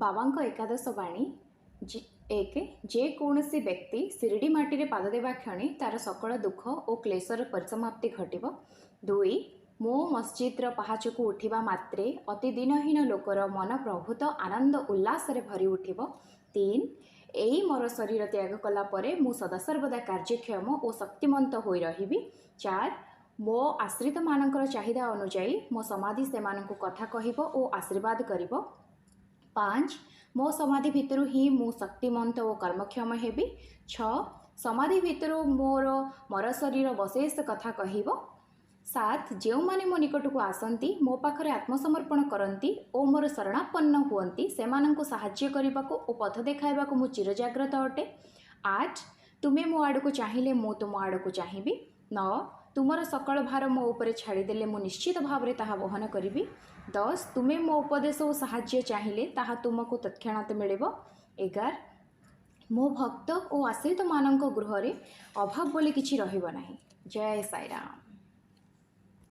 बाबांक एकादश बाणी एक जेकोसी व्यक्ति शिरडी माटी पाद देवा क्षणी तार सकल दुख और क्लेशर परिसमाप्ति घटव। 2 मो मस्जिद्र पहाच को उठा मात्रे अति दिनहीन लोकर मन प्रभुत आनंद उल्लास भरी उठव। 3 यही मोर शरीर त्याग कलापर मु सदासर्वदा कार्यक्षम और शक्तिमंत हो रही। 4 मो आश्रित मानकर चाहिदा अनुजाई मो समाधि से कथा कहब और आशीर्वाद कर। 5 मो समाधि भितर ही मु शक्तिमंत और कर्मक्षम हेबी। 6 समाधि भितर मोर मर शरीर बशेष कथा कहब। 7 जो माने मो निकट को आसती मो पाखरे आत्मसमर्पण करती और मोर शरणापन्न हुअंती सेमानंको साहाय्य करने और पथ देखाइबा को मु चिरजाग्रत अटे। 8 तुमे मो आड़ को चाहिए मु तुम आड़ को चाहिए। 9 तुमर सकल भार मो उपरे छाड़देले मु निश्चित भाव में ताहा वहन करी। 10 तुमे मो उपदेश और साहाय्य चाहिए ताहा तुमको तत्क्षणात मिलिब। 11 मो भक्त और आश्रित मानक गृह अभाव बोली किछि रहिब नाही। जय साई राम।